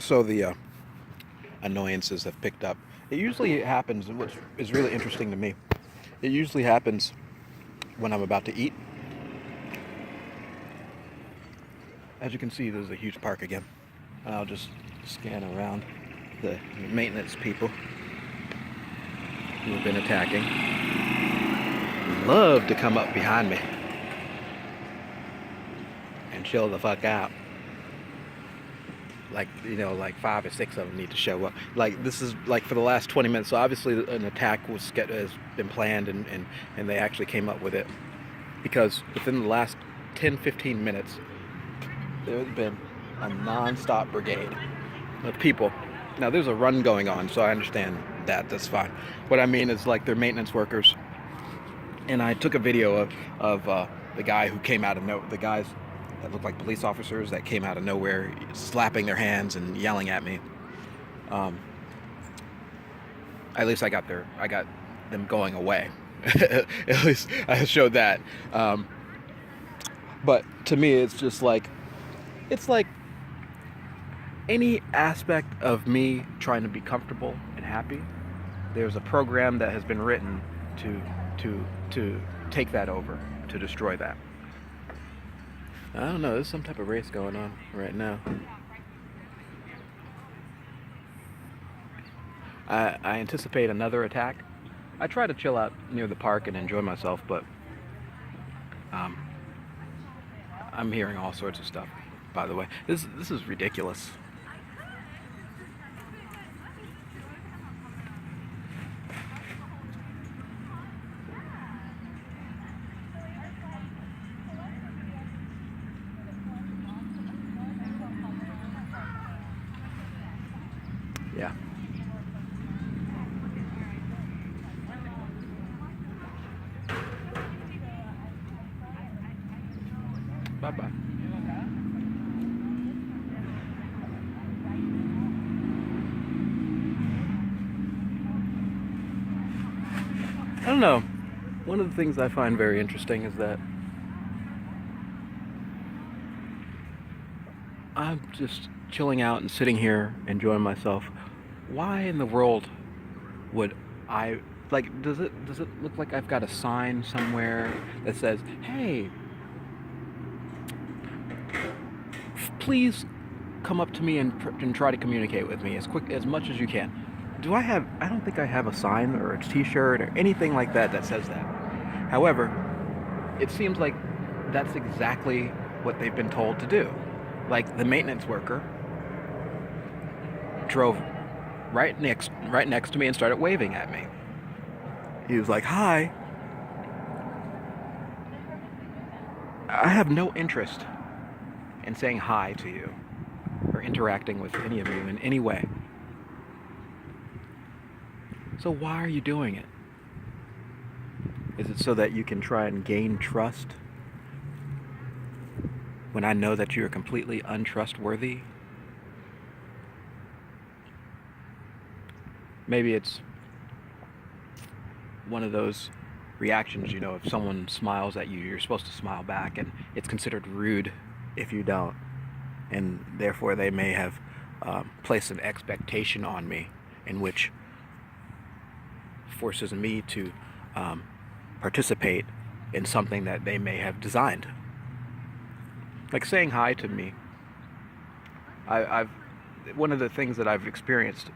So the annoyances have picked up. It usually happens, and which is really interesting to me, it usually happens when I'm about to eat. As you can see, there's a huge park again. I'll just scan around the maintenance people who have been attacking. Love to come up behind me and chill the fuck out. Like, like 5 or 6 of them need to show up. Like, this is like for the last 20 minutes. So obviously an attack has been planned, and they actually came up with it, because within the last 10-15 minutes there's been a non-stop brigade of people. Now there's a run going on, so I understand that's fine. What I mean is, like, they're maintenance workers, and I took a video of the guy who came out of the guys that looked like police officers that came out of nowhere, slapping their hands and yelling at me. At least I got them going away. At least I showed that. But to me, it's like any aspect of me trying to be comfortable and happy. There's a program that has been written to take that over, to destroy that. I don't know, there's some type of race going on right now. I anticipate another attack. I try to chill out near the park and enjoy myself, but I'm hearing all sorts of stuff, by the way. This is ridiculous. Yeah. Bye-bye. I don't know. One of the things I find very interesting is that I'm just chilling out and sitting here enjoying myself. Why in the world would I, like, does it look like I've got a sign somewhere that says, "Hey, please come up to me and try to communicate with me as much as you can"? I don't think I have a sign or a t-shirt or anything like that says that. However, it seems like that's exactly what they've been told to do. Like, the maintenance worker drove right next to me and started waving at me. He was like, "Hi." I have no interest in saying hi to you or interacting with any of you in any way. So why are you doing it? Is it so that you can try and gain trust when I know that you are completely untrustworthy? Maybe it's one of those reactions, if someone smiles at you, you're supposed to smile back, and it's considered rude if you don't. And therefore they may have placed an expectation on me, in which forces me to participate in something that they may have designed. Like saying hi to me. I've one of the things that I've experienced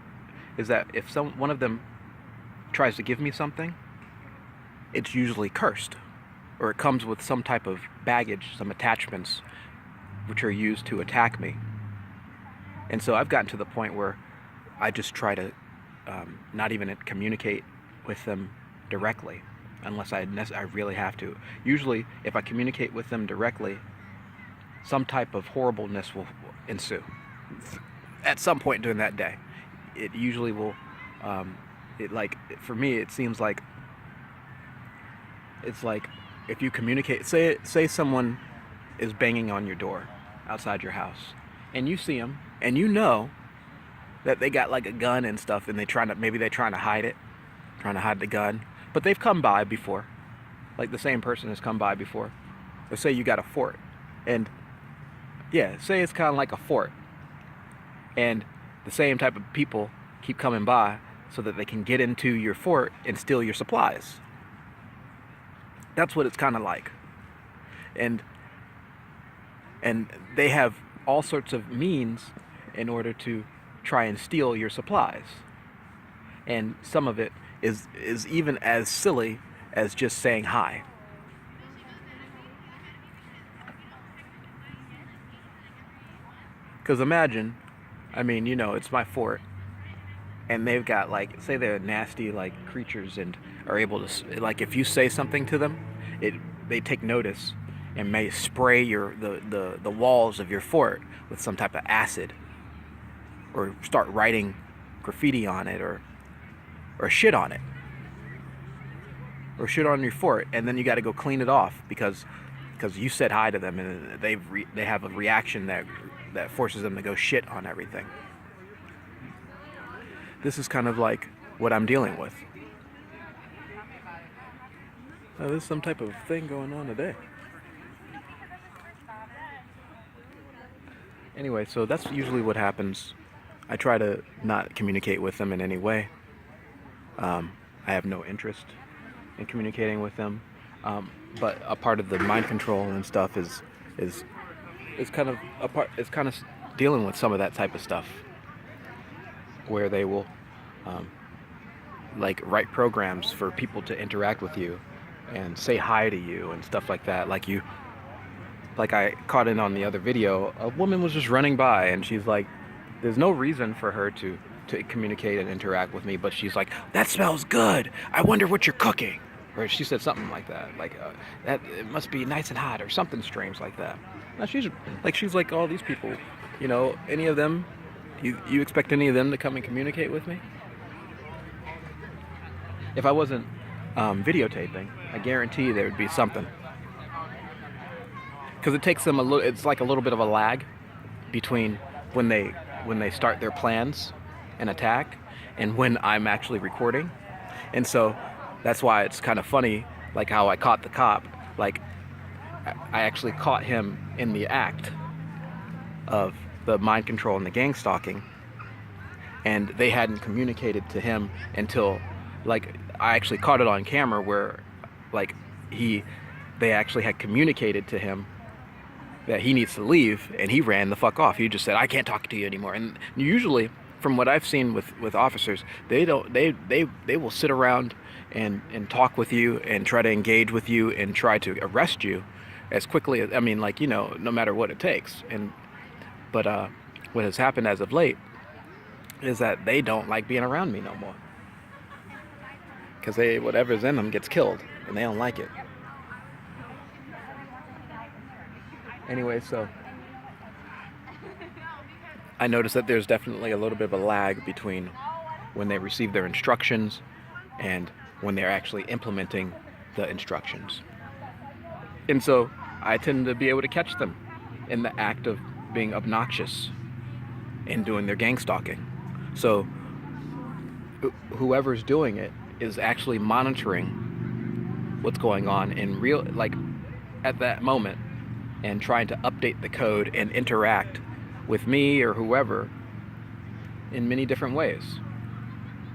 is that if one of them tries to give me something, it's usually cursed, or it comes with some type of baggage, some attachments, which are used to attack me. And so I've gotten to the point where I just try to not even communicate with them directly, unless I really have to. Usually, if I communicate with them directly, some type of horribleness will ensue at some point during that day. It usually will. For me, it seems like it's like if you communicate. Say someone is banging on your door outside your house, and you see them, and you know that they got like a gun and stuff, and they're trying to hide it, trying to hide the gun, but they've come by before. Like, the same person has come by before. Let's say you got a fort, and yeah, say it's kind of like a fort. And the same type of people keep coming by so that they can get into your fort and steal your supplies. That's what it's kind of like. And they have all sorts of means in order to try and steal your supplies. And some of it is even as silly as just saying hi. Because imagine, I mean, it's my fort, and they've got, like, say they're nasty, like, creatures and are able to, like, if you say something to them, they take notice and may spray the walls of your fort with some type of acid, or start writing graffiti on it, or shit on it, or shit on your fort, and then you got to go clean it off because you said hi to them, and they have a reaction that forces them to go shit on everything. This is kind of like what I'm dealing with. Oh, there's some type of thing going on today. Anyway, so that's usually what happens. I try to not communicate with them in any way. I have no interest in communicating with them. But a part of the mind control and stuff is kind of dealing with some of that type of stuff, where they will like write programs for people to interact with you and say hi to you and stuff like that. Like I caught in on the other video, a woman was just running by and she's like, there's no reason for her to communicate and interact with me, but she's like, that smells good, I wonder what you're cooking. Or she said something like that, like that it must be nice and hot, or something strange like that. Now she's like all these people, any of them, you expect any of them to come and communicate with me? If I wasn't videotaping, I guarantee there would be something. Because it takes them it's like a little bit of a lag between when they start their plans and attack and when I'm actually recording. And so that's why it's kind of funny, like how I caught the cop. Like, I actually caught him in the act of the mind control and the gang stalking, and they hadn't communicated to him until, like, I actually caught it on camera where, like, they actually had communicated to him that he needs to leave, and he ran the fuck off. He just said, I can't talk to you anymore. And usually, from what I've seen with officers, they will sit around and talk with you and try to engage with you and try to arrest you as quickly as, no matter what it takes. But what has happened as of late is that they don't like being around me no more, because whatever's in them gets killed, and they don't like it. Anyway, so I noticed that there's definitely a little bit of a lag between when they receive their instructions and when they're actually implementing the instructions. And so I tend to be able to catch them in the act of being obnoxious and doing their gang stalking. So whoever's doing it is actually monitoring what's going on in real, like, at that moment, and trying to update the code and interact with me or whoever in many different ways,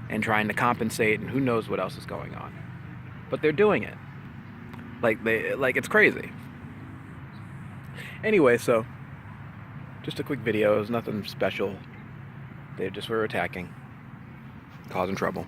and trying to compensate, and who knows what else is going on. But they're doing it. Like it's crazy. Anyway, so just a quick video. It was nothing special. They just were attacking, causing trouble.